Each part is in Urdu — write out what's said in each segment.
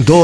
2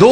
2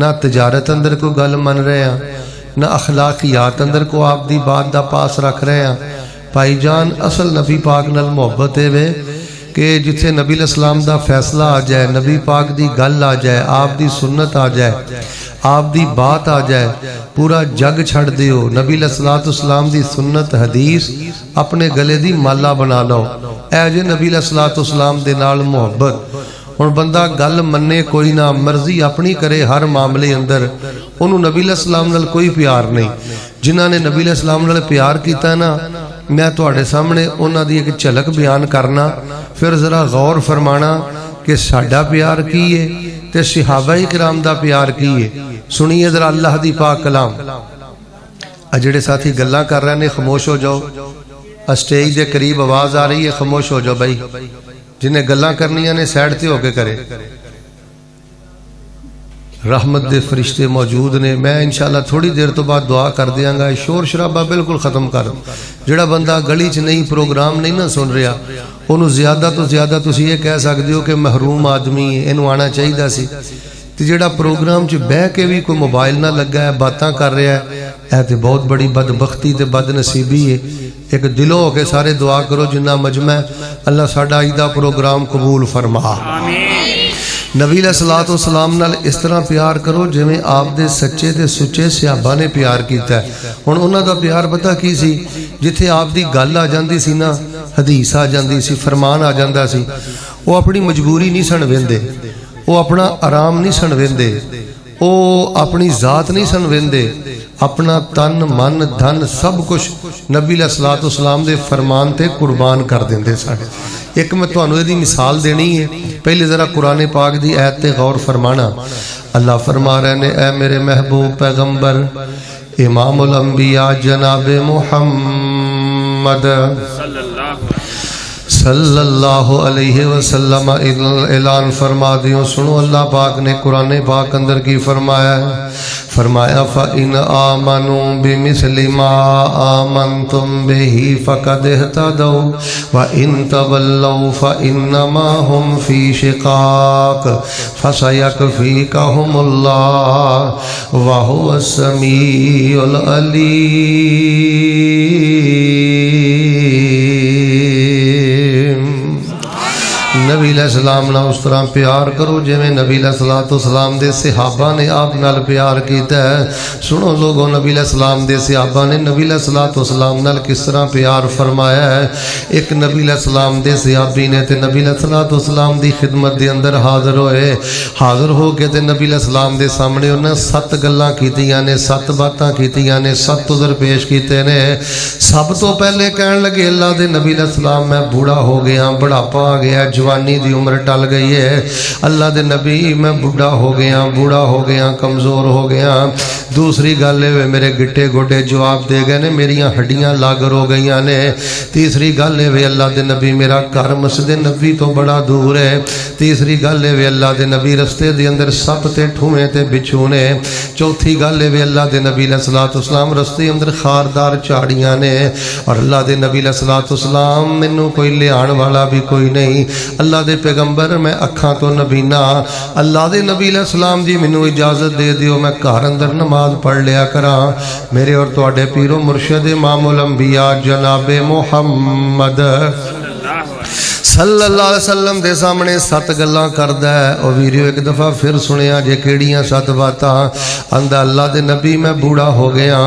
نہ تجارت اندر کوئی گل من رہے ہیں نہ اخلاقیات اندر کو آپ دی بات دا پاس رکھ رہے ہیں. بھائی جان اصل نبی پاک نال محبت ہے وے کہ جتھے نبی علیہ السلام دا فیصلہ آ جائے, نبی پاک دی گل آ جائے, آپ دی سنت آ جائے, آپ دی بات آ جائے, پورا جگ چھڑ دیو. نبی علیہ السلام دی سنت حدیث اپنے گلے دی مالا بنا لو. اے جے نبی علیہ السلام دے نال محبت. ہن بندہ گل مننے کوئی نہ, مرضی اپنی کرے ہر معاملے اندر, انہوں نبی علیہ السلام نال کوئی پیار نہیں. جنہاں نے نبی علیہ السلام نال پیار کیتا ہے نا, میں تواڈے سامنے انہاں دی ایک جھلک بیان کرنا, پھر ذرا غور فرمانا کہ ساڈا پیار کی ہے تے صحابہ کرام دا پیار کی ہے. سنیے ذرا اللہ دی پاک کلام. جڑے ساتھی گلاں کر رہے نے خاموش ہو جاؤ, اسٹیج دے قریب آواز آ رہی ہے, خاموش ہو جاؤ بھائی. جنہیں گلاں کرنیاں نے سائڈ تے ہو کے کرے. رحمت دے فرشتے موجود نے. میں انشاءاللہ تھوڑی دیر تو بعد دعا کر دیاں گا. شور شرابہ بالکل ختم کر. جڑا بندہ گلی چ نہیں, پروگرام نہیں نہ سن رہا, انہوں زیادہ تو زیادہ تسی یہ کہہ سکتے ہو کہ محروم آدمی ہے, انہوں آنا چاہیے سی. تے جڑا پروگرام چ بہ کے بھی کوئی موبائل نہ لگا ہے, باتاں کر رہا ہے, اے تے بہت بڑی بدبختی تے بد نصیبی ہے. ایک دلوں ہو کے سارے دعا کرو جنہ مجمع اللہ ساڈا اج دا پروگرام قبول فرما. نبی علیہ السلام نال اس طرح پیار کرو جویں آپ دے سچے تے سچے صحابہ نے پیار کیتا ہے. ہن انہاں دا پیار پتہ کی سی, جتھے آپ دی گل آ جاندی سی نا, حدیث آ جاندی سی, فرمان آ جاندا سی, وہ اپنی مجبوری نہیں سن ویندے, وہ اپنا آرام نہیں سن ویندے, وہ اپنی ذات نہیں سن ویندے, اپنا تن من دھن سب کچھ نبی علیہ السلام دے فرمان تے قربان کر دیندے سن. ایک میں تانوں دی مثال دینی ہے. پہلے ذرا قرآن پاک دی آیت تے غور فرمانا. اللہ فرما رہے نے, اے میرے محبوب پیغمبر امام الانبیاء جناب محمد صلی اللہ علیہ وسلم اعلان فرما دیو. سنو اللہ پاک نے قرآن پاک اندر کی فرمایا ہے. فرمایا فَإِنْ آمَنُوا بِمِثْلِ مَا آمَنْتُمْ بِهِ فَقَدْ اهْتَدَوْا وَإِنْ تَوَلَّوْا فَإِنَّمَا هُمْ فِي شِقَاقٍ فَسَيَكْفِيكَهُمُ اللَّهُ وَهُوَ السَّمِيعُ الْعَلِيمُ. نبی علیہ السلام نہ اس طرح پیار کرو جویں نبی علیہ السلام دے صحابہ نے آپ نال پیار کیتا ہے. سنو لوگوں, نبی علیہ السلام دے صحابہ نے نبی علیہ السلام نال کس طرح پیار فرمایا ہے. ایک نبی علیہ السلام دے صحابی نے تے نبی علیہ السلام دی خدمت دے اندر حاضر ہوئے. حاضر ہو کے تے نبی علیہ السلام دے سامنے انہاں 7 گلاں کیتیاں نے, 7 باتاں کیتیاں نے, 7 عذر پیش کیتے نے. سب تو پہلے کہن لگے اللہ دے نبی علیہ السلام میں بوڑھا ہو گیا, بڑھاپا آ گیا, جوانی دی عمر ٹل گئی ہے. اللہ دے نبی میں بوڑھا ہو گیا, کمزور ہو گیا. دوسری گل ہے میرے گٹے گوڈے جواب دے گئے نے, میریاں ہڈیاں لاگر ہو گئیاں نے. تیسری گل ہے اللہ دے نبی میرا گھر مسجد نبی تو بڑا دور ہے. تیسری گل ہے اللہ دے نبی رستے دے اندر سپ تے ٹھوئیں تے بچھو نے. چوتھی گل ہے اللہ دے نبی علیہ السلام رستے اندر خاردار جھاڑیاں نے. اور اللہ دے نبی علیہ السلام مینوں کوئی لیان والا بھی کوئی نہیں. اللہ دے پیغمبر میں اکھاں تو نبینا, اللہ دے نبی علیہ السلام دی مینوں اجازت دے دیو میں گھر اندر نماز پڑھ لیا کراں. میرے اور تواڈے پیر و مرشد امام الانبیاء جناب محمد صلی اللہ علیہ وسلم دے سامنے 7 گلاں کردا ہے. او ویریو ایک دفعہ پھر سنیا جے کیڑیاں 7 باتاں. آندا اللہ دے نبی میں بوڑھا ہو گیا,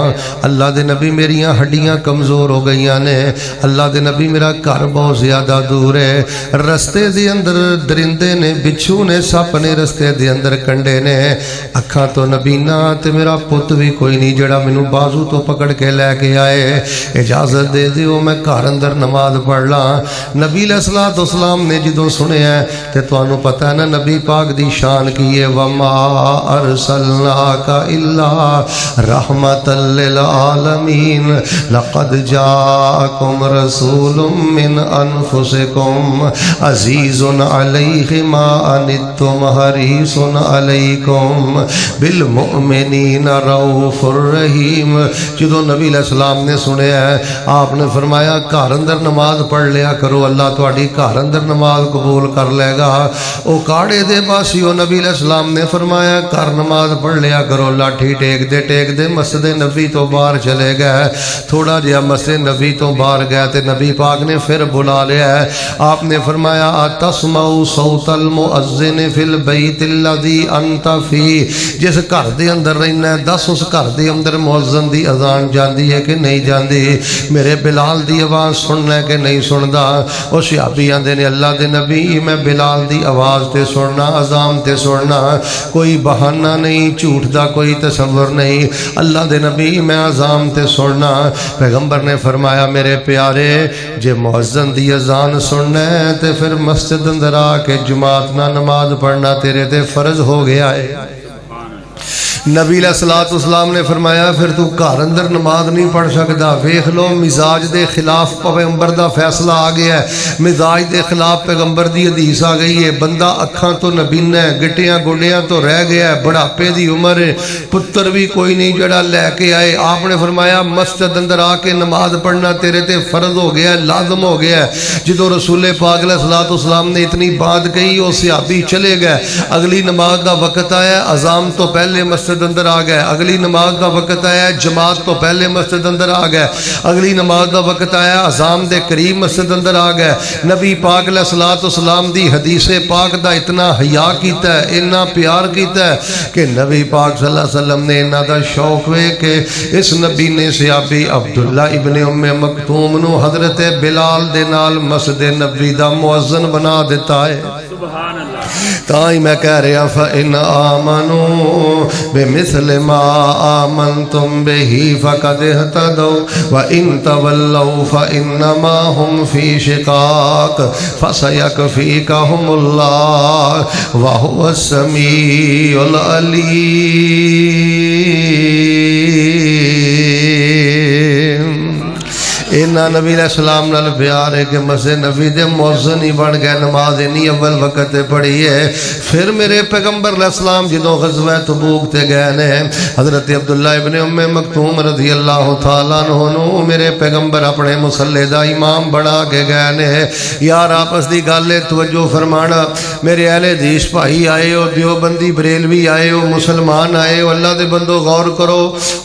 اللہ دے نبی میریاں ہڈیاں کمزور ہو گئیاں نے, اللہ دے نبی میرا گھر بہت زیادہ دور ہے, رستے دے اندر درندے نے, بچھو نے, سپ نے, رستے دے اندر کنڈے نے. اکھاں تو نبینا تے میرا پت بھی کوئی نہیں جڑا مینوں بازو تو پکڑ کے لے کے آئے. اجازت دے دیو میں گھر اندر نماز پڑھ لاں. نبی علیہ السلام نے جدوں سنیا تے تانوں پتہ ہے نا نبی پاک دی شان کی ہے. وما ارسلناک الا رحمتا للعالمین لقد جاءکم رسول من انفسکم عزیز علیہ ما عنتم حریص علیکم بالمؤمنین رؤوف الرحیم. جدوں نبی علیہ السلام نے سنیا ہے آپ نے فرمایا گھر اندر نماز پڑھ لیا کرو, اللہ تہاڈی گھر اندر نماز قبول کر لے گا۔ او کاڑے دے باسیو نبی علیہ السلام نے فرمایا گھر نماز پڑھ لیا کرو، لاٹھی ٹیک دے مسجد نبی تو باہر چلے گئے۔ تھوڑا جہا مسجد نبی تو باہر گیا تے نبی پاک نے پھر بلا لیا ہے۔ آپ نے فرمایا اتسمعوا صوت المؤذن فی البیت الذی انت فی، جس گھر دے اندر رہنا ہے دس اس گھر دے اندر مؤذن دی اذان جاندی ہے کہ نہیں جاندی، میرے بلال دی آواز سننا ہے کہ نہیں سندا۔ او صحابی آندے نے اللہ دے نبی میں بلال دی آواز تے سننا، اذان تے سننا، کوئی بہانہ نہیں، جھوٹ دا کوئی تصور نہیں، اللہ دے نبی میں اذان تے سننا۔ پیغمبر نے فرمایا میرے پیارے جے مؤذن دی اذان سننا ہے تے پھر مسجد اندر آ کے جماعت نہ نماز پڑھنا تیرے تے فرض ہو گیا ہے۔ نبی علیہ الصلوۃ والسلام نے فرمایا پھر تو گھر اندر نماز نہیں پڑھ سکتا۔ ویکھ لو مزاج دے خلاف پیغمبر دا فیصلہ آ گیا ہے، مزاج دے خلاف پیغمبر دی حدیث آ گئی ہے۔ بندہ اکھاں تو نبینا ہے، گٹیاں گوڈیاں تو رہ گیا ہے، بڑھاپے دی عمر ہے، پتر بھی کوئی نہیں جڑا لے کے آئے۔ آپ نے فرمایا مسجد اندر آ کے نماز پڑھنا تیرے تے فرض ہو گیا ہے، لازم ہو گیا ہے۔ جدو رسول پاک علیہ الصلوۃ والسلام نے اتنی بات کہی وہ صحابی چلے گئے۔ اگلی نماز دا وقت آیا، اذان تو پہلے مسجد اندر آ گئے۔ اگلی نماز دا وقت آیا، جماعت تو پہلے مسجد اندر آ گئے۔ اگلی نماز دا وقت آیا، اذان دے قریب مسجد اندر آ گئے۔ نبی پاک علیہ الصلوۃ والسلام دی حدیث پاک دا اتنا حیا کیتا ہے، اتنا پیار کیتا ہے کہ نبی پاک صلی اللہ علیہ وسلم نے انہاں دا شوق وے کہ اس نبی نے صحابی عبداللہ ابن ام مکتوم نو حضرت بلال دے نال مسجد نبی دا مؤذن بنا دیتا ہے۔ سبحان اللہ۔ تائی میں کہہ رہا فَإِنْ آمَنُوا بِمِثْلِ مَا آمَنْتُمْ بِهِ فَقَدْ اهْتَدَوْا وَإِنْ تَوَلَّوْا فَإِنَّمَا هُمْ فِي شِقَاقٍ فَسَيَكْفِيكَهُمُ اللَّهُ وَهُوَ السَّمِيعُ الْعَلِيمُ۔ اینا نبی علیہ السلام نال پیار ہے کہ مسجد نبی دے مؤذن ہی بن گئے، نماز نہیں اول وقت پڑھی ہے۔ پھر میرے پیغمبر علیہ السلام جدوں غزوہ تبوک تے گئے نے، حضرت عبداللہ ابن ام مکتوم رضی اللہ تعالیٰ عنہ میرے پیغمبر اپنے مصلی دا امام بنا کے گئے نے۔ یار آپس دی گل توجہ فرمانا، میرے اہل حدیث بھائی آئے ہو، دیوبندی بریلوی آئے ہو، مسلمان آئے ہو، اللہ دے بندو غور کرو،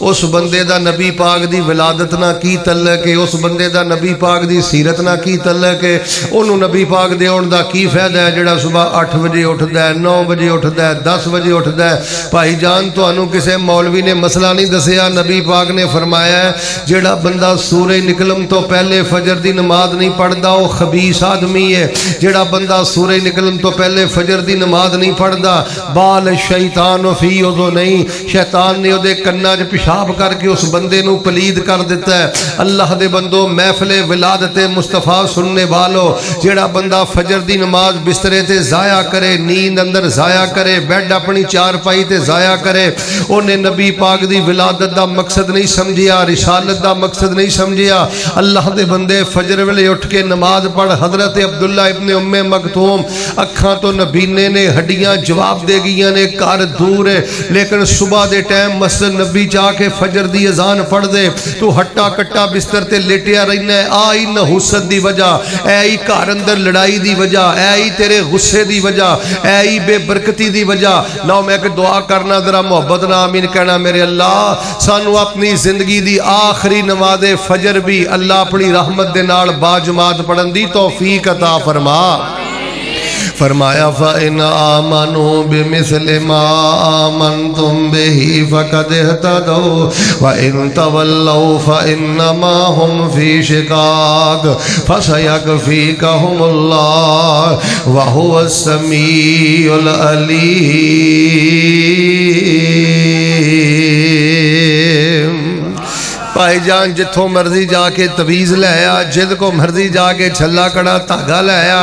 اس بندے دا نبی پاک دی ولادت نہ کی تعلق ہے، اس بندے دا نبی پاک دی سیرت نہ کی تعلق ہے، انہوں نبی پاک دے اون دا کی فائدہ ہے جڑا صبح 8 بجے اٹھدا ہے، 9 بجے اٹھدا ہے، 10 بجے اٹھدا ہے۔ بھائی جان تانوں کسے مولوی نے مسئلہ نہیں دسیا، نبی پاک نے فرمایا ہے جڑا بندہ سورج نکلن تو پہلے فجر دی نماز نہیں پڑھدا وہ خبیث آدمی ہے۔ جڑا بندہ سورج نکلن تو پہلے فجر دی نماز نہیں پڑھدا بال شیطان فی اذنیہ، شیطان نے اودے کناں وچ پیشاب کر کے اس بندے نو پلید کر دیتا ہے۔ اللہ دے بندو محفل ولادت مصطفیٰ سننے والو، جیڑا بندہ فجر دی نماز بسترے تے ضائع کرے، نیند اندر ضائع کرے، بیڈ اپنی چار پائی تے ضائع کرے، انہیں نبی پاک دی ولادت دا مقصد نہیں سمجھیا، رسالت دا مقصد نہیں سمجھیا۔ اللہ دے بندے فجر ویلے اٹھ کے نماز پڑھ۔ حضرت عبداللہ ابن ام مکتوم اکھاں تو نبینے نے، ہڈیاں جواب دے گئیاں نے، گھر دور ہے، لیکن صبح دے ٹائم مسجد نبی جا کے فجر دی اذان پڑھ دے، تو ہٹا کٹا بستر تے لیٹیا رہنا ہے۔ آئی نحوست دی وجہ، اے گھر اندر لڑائی دی وجہ، اے تیرے غصے دی وجہ، اے بے برکتی دی وجہ۔ لو میں کہ دعا کرنا ذرا محبت نہ آمین کہنا، میرے اللہ سانو اپنی زندگی دی آخری نماز فجر بھی اللہ اپنی رحمت دے نال با جماعت پڑھن دی توفیق عطا فرما۔ فرمایا فَإِنْ آمَنُوا بِمِثْلِ مَا آمَنْتُمْ بِهِ فَقَدْ اهْتَدَوْا وَإِنْ تَوَلَّوْا فَإِنَّمَا هُمْ فِي شِقَاقٍ فَسَيَكْفِيكَهُمُ اللَّهُ وَهُوَ السَّمِيعُ الْعَلِيمُ۔ بھائی جان جتھوں مرضی جا کے تویز لے آیا، جد کو مرضی جا کے چھلا کڑا تاگا لے آیا،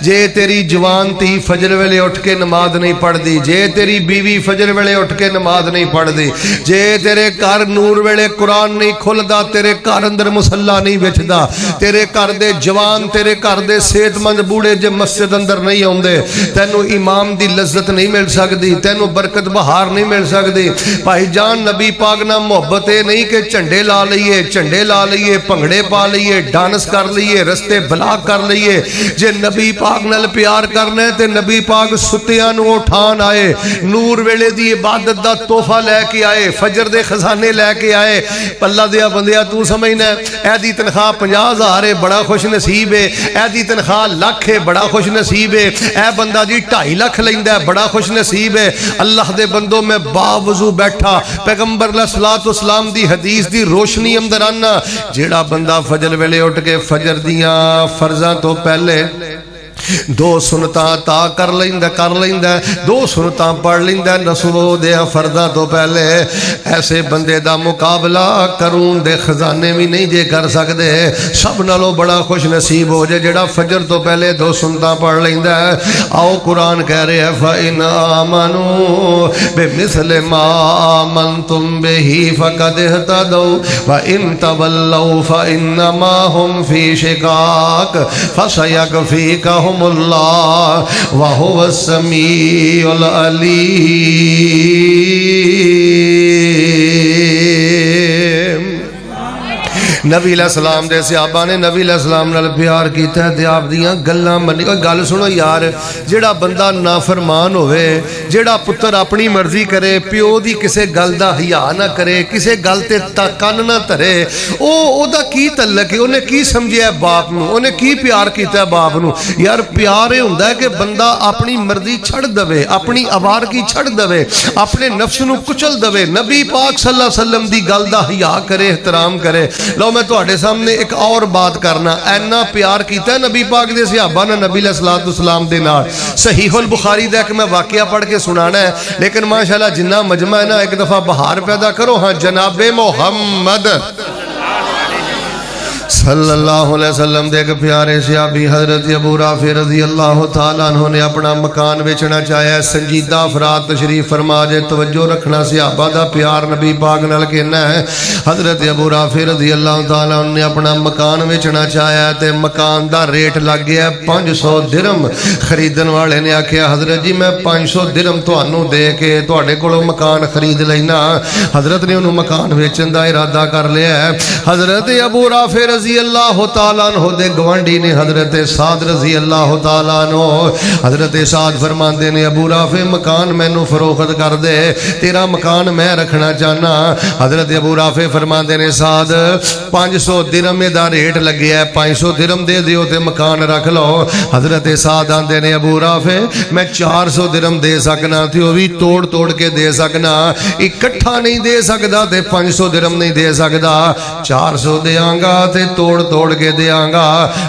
جے تیری جوان تھی فجر ویلے اٹھ کے نماز نہیں پڑھ دی، جے تیری بیوی فجر ویلے اٹھ کے نماز نہیں پڑھ دی، جے تیرے گھر نور ویلے قرآن نہیں کھلدا، تیرے گھر اندر مصلی نہیں وچھدا، تیرے گھر دے جوان، تیرے گھر دے صحت مند بوڑھے جے مسجد اندر نہیں ہوندے، تینوں امام دی لذت نہیں مل سکتی، تینوں برکت بہار نہیں مل سکتی۔ بھائی جان نبی پاک نہ محبت نہیں کہ جھنڈے لا لا لئیے جھنڈے لا لئیے بھنگڑے پا لئیے ڈانس کر لئیے رستے بلاک کر لئیے جے نبی پاک نال پیار کرنا ہے تے نبی پاک ستیاں نو اٹھان آئے نور ویلے دی عبادت دا تحفہ لے کے آئے فجر دے خزانے لے کے آئے اللہ دیا بندیا تو سمجھنا اے دی تنخواہ 50,000 ہے بڑا خوش نصیب ہے اے دی تنخواہ لاکھ ہے بڑا خوش نصیب ہے اے بندہ جی 2.5 لاکھ لیندہ ہے بڑا خوش نصیب ہے اللہ دے بندوں میں باوضو بیٹھا پیغمبر علیہ السلام دی حدیث دی روشنی اندر آنا جیڑا بندہ فجر ویلے اٹھ کے فجر دیاں فرضاں تو پہلے 2 سنتاں تا کر لیندہ 2 سنتاں پڑھ لیندہ نسو دیا فرضاں تو پہلے ایسے بندے دا مقابلہ کرون دے خزانے بھی نہیں جے کر سکتے سب نالوں بڑا خوش نصیب ہو جے جڑا فجر تو پہلے 2 سنتاں پڑھ لیندہ آؤ قرآن کہہ رہے ہیں فَإِنْ آمَنُوا بِمِثْلِ مَا آمَنْتُمْ بِهِ فَقَدْ اهْتَدَوْا وَإِنْ تَوَلَّوْا فَإِنَّمَا هُمْ فِي شِقَاقٍ فَسَيَكْفِيكَهُمُ اللہ وَهُوَ السَّمِيعُ العلیم نبی علیہ السلام دے صحابہ نے نبی علیہ السلام نال پیار کیتا ہے تے آپ دیاں گلاں منی کوئی گل سنو یار جیڑا بندہ نافرمان ہوئے جیڑا پتر اپنی مرضی کرے پیو دی کسے گل دا حیا نہ کرے کسے گل تے کن نہ دھرے او دا کی تعلق ہے انہیں کی سمجھیا ہے باپ نو انہیں کی پیار کیتا ہے باپ نو یار پیار ہے ہوندا ہے کہ بندہ اپنی مرضی چھڑ دوے اپنی آوارگی چھڑ دوے اپنے نفس نو کچل دوے نبی پاک صلی اللہ علیہ وسلم دی گل دا حیا کرے احترام کرے لو میں تواڈے سامنے ایک اور بات کرنا اینا پیار کیتا ہے نبی پاک دے صحابہ نے نبی علیہ السلام دے نال صحیح البخاری دے کہ میں واقعہ پڑھ کے سنانا ہے لیکن ماشاءاللہ جنہ مجمع ہے نا ایک دفعہ بہار پیدا کرو ہاں جناب محمد صلی اللہ علیہ وسلم دے کہ پیارے صحابی حضرت ابو رافع رضی اللہ تعالیٰ عنہ نے اپنا مکان بیچنا چاہیا سنجیدہ افراد تشریف فرما جے توجہ رکھنا صحابہ دا پیار نبی پاک نال کہنا ہے حضرت ابو رافع رضی اللہ تعالیٰ عنہ نے اپنا مکان بیچنا چاہیا تے مکان دا ریٹ لگ گیا 500 درم خریدن والے نے آکھیا حضرت جی میں 500 درم توانوں دے کے تواڈے کولوں مکان خرید لینا حضرت نے انہوں مکان بیچن دا ارادہ کر لیا ہے حضرت ابو رافع رضی اللہ تعالیٰ عنہ دے گوانڈی نے حضرت سعد رضی اللہ تعالیٰ عنہ حضرت سعد فرماندے نے ابو رافع مکان میں نو فروخت کر دے تیرا مکان میں رکھنا چاہنا حضرت ابو رافع فرماندے نے سعد 500 درم دا ریٹ لگیا ہے 500 درم دے دیو تے مکان رکھ لو حضرت سعد آندے نے ابو رافع میں 400 درم دے سکنا تھی وہ بھی توڑ کے دے سکنا اکٹھا نہیں دے سکدا تے 500 درم نہیں دے سکدا 400 دے آنگا تے توڑ کے دیاں گا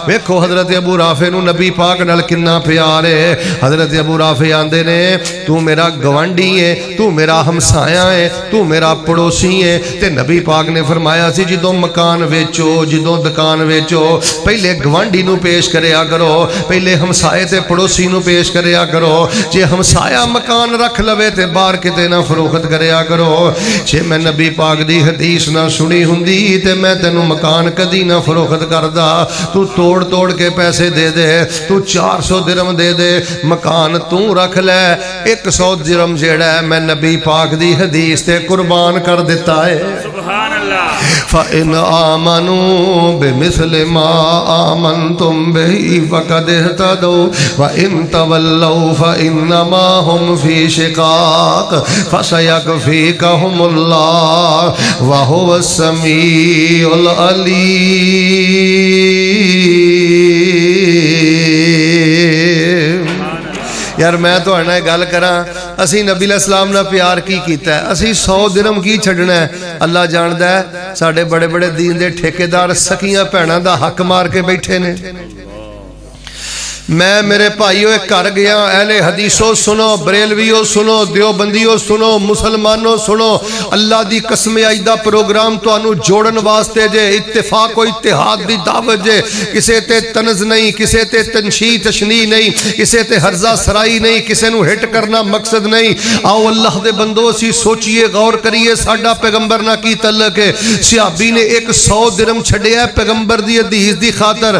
ویکھو حضرت ابو رافع نو نبی پاک نال کنا پیار ہے حضرت ابو رافع آندے نے تو میرا گوانڈی ہے تو میرا ہمسایہ ہے تو میرا پڑوسی ہے تے نبی پاک نے فرمایا سی جدوں مکان ویچو جدوں دکان ویچو پہلے گوانڈی نو پیش کریا کرو پہلے ہمسائے تے پڑوسی نو پیش کریا کرو جے ہمسایہ مکان رکھ لوے تے باہر کتے نہ فروخت کریا کرو جے میں نبی پاک دی حدیث نہ سنی ہوندی تے میں تینوں مکان کدی نہ فروخت کردہ تو توڑ کے پیسے دے دے تو 400 درم دے دے مکان تو رکھ لے 100 درم جیڑا ہے میں نبی پاک دی حدیث تے قربان کر دیتا ہے سبحان اللہ فَإِنْ آمَنُوا بِمِثْلِ مَا آمَنْتُمْ بِهِ فَقَدْ اهْتَدَوْا وَإِنْ تَوَلَّوْا فَإِنَّمَا هُمْ فِي شِقَاقٍ فَسَيَكْفِيكَهُمُ اللَّهُ وَهُوَ السَّمِيعُ الْعَلِيمُ یار میں تو آنا ہے گل کراں اسی نبی علیہ السلام نے پیار کی کیتا ہے اسی 100 درم کی چھڑنا ہے اللہ جاندہ ہے ساڑھے بڑے بڑے دین دے ٹھیکیدار سکیاں پہنا دا حق مار کے بیٹھے نے میں میرے بھائیو ایک کر گیا اہل حدیثوں سنو بریلویوں سنو دیوبندیوں سنو مسلمانوں سنو اللہ دی قسم آئیدہ پروگرام تو انو جوڑن واسطے جے اتفاق و اتحاد دی دعوت جے کسے تے تنز نہیں کسے تے تنشی تشنی نہیں کسے تے حرزہ سرائی نہیں کسے نو ہٹ کرنا مقصد نہیں آؤ اللہ دے بندو سی سوچئے غور کریے ساڑھا پیغمبر نہ کی تعلق ہے صحابی نے 100 درم چھڑیا ہے پیغمبر دی حدیث دی خاطر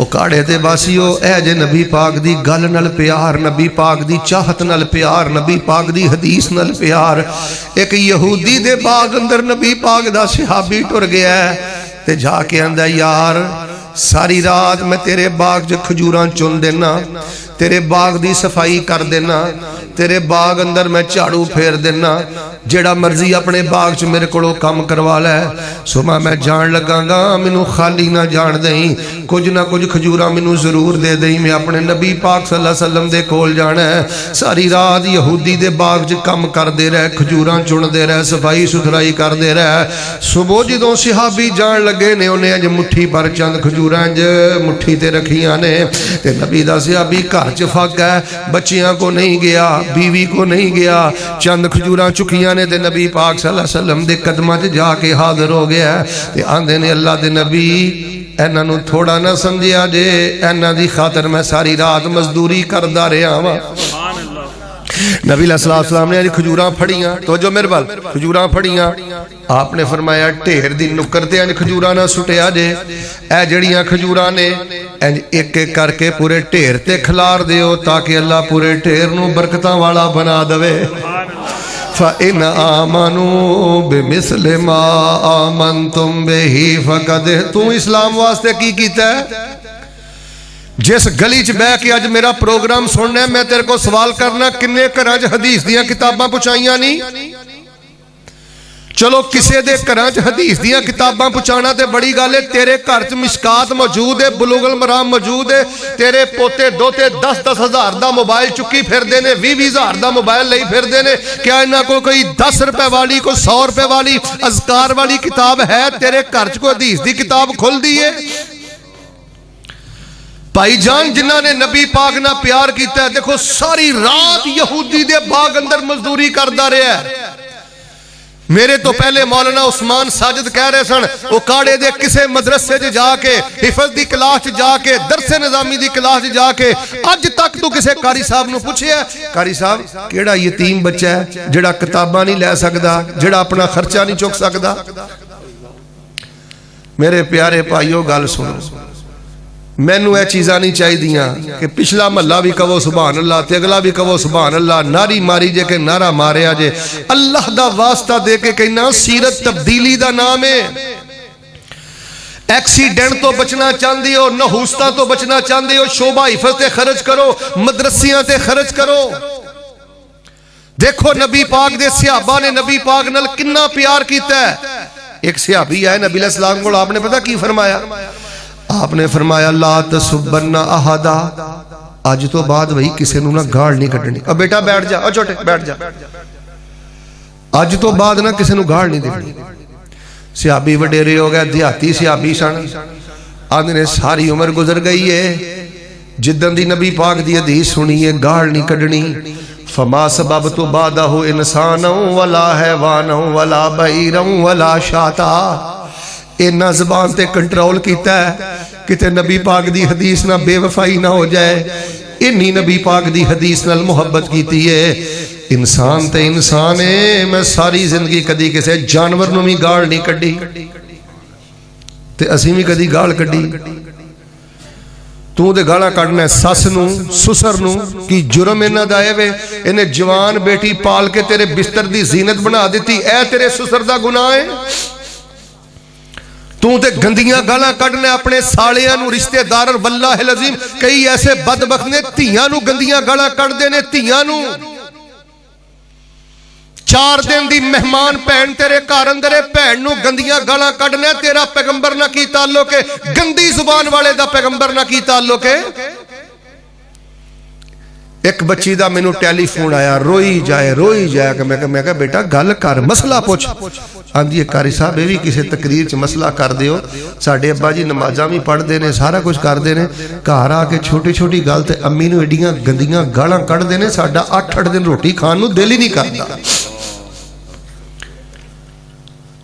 وہ کاڑے تے باسیو اے جے نبی پاک دی گل نال پیار، نبی پاک دی چاہت نال پیار، نبی پاک دی حدیث نال پیار. ایک یہودی دے باغ اندر نبی پاک دا صحابی ٹر گیا ہے تے جا کے آندا یار ساری رات میں تیرے باغ جو کھجوراں چن دینا، تیرے باغ دی صفائی کر دینا، تیرے باغ اندر میں جھاڑو پھیر دینا، جیڑا مرضی اپنے باغ چ میرے کولوں کام کروا لے. صبح میں جان لگا گا مینوں خالی نہ جان دیں، کچھ نہ کچھ کھجوراں مینوں ضرور دے دیں، میں اپنے نبی پاک صلی اللہ علیہ وسلم دے کول جانا ہے. ساری رات یہودی دے باغ چ کام کردے رہے، کھجوراں چندے رہے، صفائی ستھرائی کردے رہے. صبح جدوں صحابی جان لگے نے انہیں اج مٹھی پر چند کھجوراں مٹھی تے رکھیاں نے تے نبی دا صحابی گھر چ پھک ہے، بچیاں کو نہیں گیا، بیوی کو نہیں گیا، چند کھجوراں چکیاں نے تے نبی پاک صلی اللہ علیہ وسلم دے قدماں تے جا کے حاضر ہو گیا تے آندے نے اللہ دے نبی اینا نو تھوڑا نہ سمجھیا جے، اینا دی خاطر میں ساری رات مزدوری کردا رہا ہاں. نبی علیہ السلام نے کھجوراں پھڑیاں، توجہ میرے بال کھجوراں پھڑیاں، آپ نے فرمایا ڈھیر دی نکر تے انج کھجوراں نہ سٹیا جے، اے جڑیاں کھجوراں نے انج ایک ایک کر کے پورے ڈھیر تے کھلار دیو تاکہ اللہ پورے ڈھیر نو برکتاں والا بنا دے. فَإِنْ آمَنُوا بِمِثْلِ مَا آمَنْتُمْ بِهِ فَقَدْ. تو اسلام واسطے کی کیتا ہے؟ جس گلی چ بہ کے اج میرا پروگرام سننا ہے، میں تیرے کو سوال کرنا کنے گھراں چ حدیث دیاں کتاباں پہنچائیاں نہیں؟ چلو کسے دے گھراں چ حدیث دیاں کتاباں پہنچانا تے بڑی گل ہے، تیرے گھر چ مشکات موجود ہے، بلوغ المرام موجود ہے، تیرے پوتے دوتے 10-10 ہزار دا موبائل چکی پھر دینے، 20-20 ہزار دا موبائل لئی پھر دینے، کیا انہاں کو کوئی 10 روپے والی کوئی 100 روپے والی اذکار والی کتاب ہے؟ تیرے گھر چ کوئی حدیث دی کتاب کھل دی ہے؟ بھائی جان جنہاں نے نبی پاک نہ پیار کیتا ہے، دیکھو ساری رات یہودی دے باغ اندر مزدوری کردا رہا ہے. میرے تو پہلے مولانا عثمان ساجد کہہ رہے سن وہ کاڑے دے کسے مدرسے جے جا کے حفظ دی کلاس جا کے درس نظامی دی کلاس جا کے اج تک تو کسے قاری صاحب نو پوچھے ہے قاری صاحب کیڑا یتیم بچہ ہے جڑا کتاباں نہیں لے سکدا، جڑا اپنا خرچہ نہیں چک سکدا؟ میرے پیارے بھائیو گل سنو، مینوں اے چیزاں نہیں چاہی دیاں کہ پچھلا محلہ بھی کہو سبحان اللہ تے اگلا بھی کہو سبحان اللہ، ناری ماری جے کہ نعرہ ماریا جے. اللہ دا واسطہ دے کے کہنا سیرت تبدیلی دا نام ہے. ایکسیڈنٹ تو بچنا چاندی ہو، نحوستہ تو بچنا چاندی ہو، شعبہ حفظ تے خرچ کرو، مدرسیاں تے خرچ کرو. دیکھو نبی پاک دے صحابہ نے نبی پاک نال کنا پیار کیتا ہے. ایک صحابی آئے نبی علیہ السلام کو، آپ نے پتہ کی فرمایا؟ آپ نے فرمایا لا تسبن احدا، آج تو بعد وہی کسے نو نہ گاڑ نہیں کٹنی. اب بیٹا بیٹھ جا، او چھوٹے بیٹھ جا، آج تو بعد نہ کسے نو گاڑ نہیں دینی. صحابی وڈیرے ہو گئے، دیہاتی صحابی سن، آندے نے ساری عمر گزر گئی ہے، جدن دی نبی پاک دی حدیث سنی ہے گاڑ نہیں کڈنی. فما سبب تو بعدہ انسان ولا حیوان ولا بعیر ولا شاتا. اینا زبان تے کنٹرول کیتا ہے کہ تے نبی پاک دی حدیث نہ بے وفائی نہ ہو جائے. انی نبی پاک دی حدیث نال محبت کیتی ہے. انسان تے انسان ہے، میں ساری زندگی کدی کسے جانور نو بھی گاڑ نہیں کڈی تے اسی بھی کدی گاڑ کڈی. تو دے گاڑا کڈنا ہے سس نو سسر نو، کی جرم انہاں دا اے وے انہیں جوان بیٹی پال کے تیرے بستر دی زینت بنا دیتی، اے تیرے سسر دا گناہ ہے. تو تے گندیاں گالاں کڈنے اپنے سالیاں نو رشتہ دار، واللہ العظیم کئی ایسے بدبخت نے تھیاں نو گندیاں گالاں کڈ دے نے. تھیاں نو 4 دن دی مہمان بہن تیرے گھر اندر ہے، بہن نو گندیاں گالاں کڈنے، تیرا پیغمبر نہ کی تعلق ہے، گندی زبان والے دا پیغمبر نہ کی تعلق ہے. ایک بچی دا مینوں ٹیلی فون آیا، روئی جائے کہ میں کہا بیٹا گل کر، مسئلہ پوچھ. آندھی ہے قاری صاحب یہ بھی کسی تقریر چ مسئلہ کر دیو، ساڈے ابا جی نمازاں بھی پڑھ دے نے، سارا کچھ کر دے نے، گھر آ کے چھوٹی چھوٹی گل تے امی نو ایڈیاں گندیاں گالاں کڈ دے نے، ساڈا 8-8 دن روٹی کھان نو دل ہی نہیں کردا.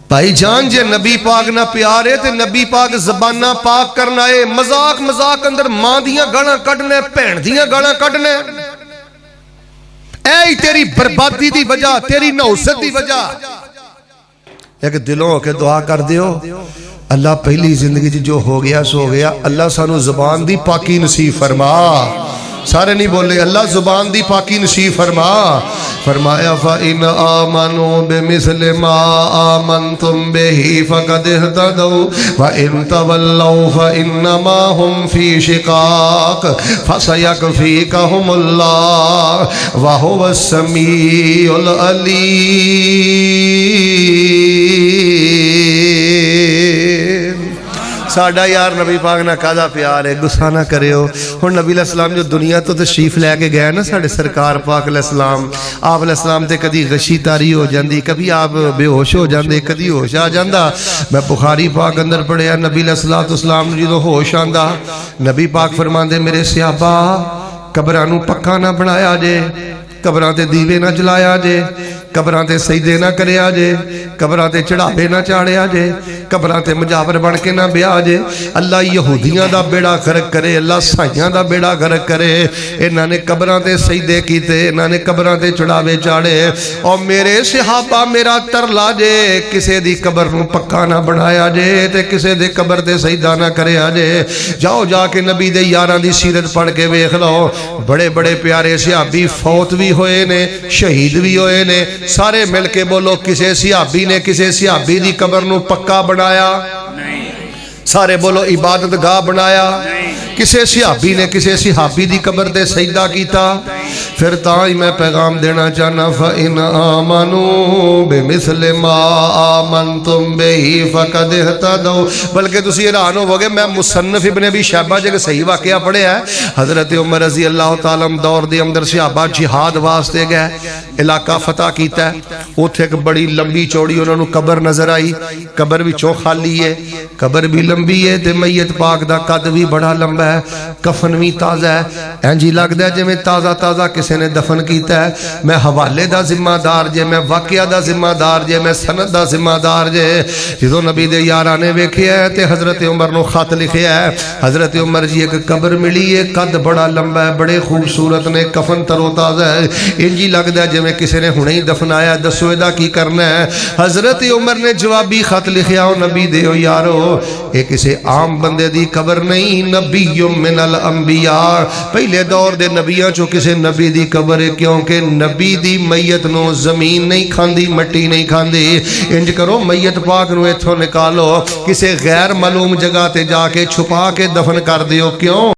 بھائی جان جے نبی پاک نہ پیارے تے نبی پاک زبانہ پاک کرنا ہے. مذاق اندر ماں دیاں گالاں کڈنے، بہن دیاں گالاں کڈنے، اے تیری بربادی دی وجہ، تیری نحوست دی وجہ. ایک دلوں ہو کے دعا کر دیو، اللہ پہلی زندگی جو ہو گیا سو ہو گیا. اللہ سانو زبان دی پاکی نصیب فرما. سارے نہیں بولے اللہ زبان دی پاکی نصیب فرما. فرمایا فَإِنْ آمَنُوا بِمِثْلِ مَا آمَنْتُمْ بِهِ فَقَدْ اهْتَدَوْا وَإِنْ تَوَلَّوْا فَإِنَّمَا هُمْ فِي شِقَاقٍ فَسَيَكْفِيكَهُمُ اللَّهُ وَهُوَ السَّمِيعُ الْعَلِيمُ. ساڈا یار نبی پاک نہ کادا پیار ہے, گسا نہ کرے ہو. اور نبی علیہ السلام جو دنیا تو تشریف لے کے گئے نا ساڑھے سرکار پاک علیہ السلام, آپ علیہ السلام تے کدی غشی تاری ہو جاندی, کبھی آپ بے ہوش ہو جاندے, کدی ہوش آ جاندہ. میں بخاری پاک اندر پڑھیا نبی علیہ السلام نے جو ہوش آندہ, نبی پاک فرماندے میرے صحابہ قبرانو پکا نہ بنایا جے, قبران تے دیوے نہ جلایا جے, قبران تے سجدے نہ کریا جے, قبران تے چڑھاوے نہ چاڑیا جے, قبران تے مجاور بن کے نہ بیا جے. اللہ یہودیاں دا بیڑا غرق کرے, اللہ سائیاں دا بیڑا غرق کرے. انہاں نے قبران تے سجدے کیتے, انہاں نے قبران تے چڑھاوے چاڑے. اور میرے صحابہ میرا ترلا جے کسے دی قبر نو پکا نہ بنایا جے تے کسے دے قبر تے سجدہ نہ کریا جے. جاؤ جا کے نبی دے یاراں دی سیرت پڑھ کے ویکھ لو, بڑے بڑے پیارے صحابی فوت بھی ہوئے نے, شہید بھی ہوئے نے. سارے مل کے بولو کسے صحابی نے کسے صحابی دی قبر نو پکا بنایا؟ سارے بولو عبادت گاہ بنایا. کسے صحابی نے کسے صحابی دی قبر دے سجدہ کیتا. پھر تاں ہی میں پیغام دینا چاہنا فَإِنْ آمَنُوا بِمِثْلِ مَا آمَنْتُمْ بِهِ فَقَدْ اهْتَدَوْا. بلکہ تسی حیران ہوگے, میں مصنف ابن ابی شیبہ جگہ صحیح واقعہ پڑھے ہے. حضرت عمر رضی اللہ تعالیٰ دور دے اندر صحابہ جہاد واسطے گئے, علاقہ فتح کیتا ہے. اوتھے ایک بڑی لمبی چوڑی انہوں نے قبر نظر آئی, قبر بھی چو خالی ہے, قبر بھی لمبی ہے تے میت پاک دا قد بھی بڑا لمبا ہے, کفن بھی تازہ ہے. اینجی لگدا ہے جویں تازہ تازہ کسے نے دفن کیتا ہے. میں حوالے دا ذمہ دار جے, میں واقعہ دا ذمہ دار جے, میں سند دا ذمہ دار جے. جدوں نبی دے یاراں نے ویکھیا ہے تے حضرت عمر نو خط لکھیا ہے, حضرت عمر جی ایک قبر ملی ہے, قد بڑا لمبا ہے, بڑے خوبصورت نے, کفن ترو تازہ ہے. انجی لگدا ہے جویں کسے نے ہنے ہی دفنایا, دسو ادا کی کرنا ہے. حضرت عمر نے جوابی خط لکھیا, او نبی دیو یارو اے کسے عام بندے دی قبر نہیں, نبی من الانبیاء, پہلے دور دے نبیاں چو کسے نبی دی قبر ہے, کیونکہ نبی دی میت نو زمین نہیں کھاندی, مٹی نہیں کھاندی. انج کرو میت پاک نو ایتھوں نکالو, کسے غیر معلوم جگہ تے جا کے چھپا کے دفن کر دیو. کیوں؟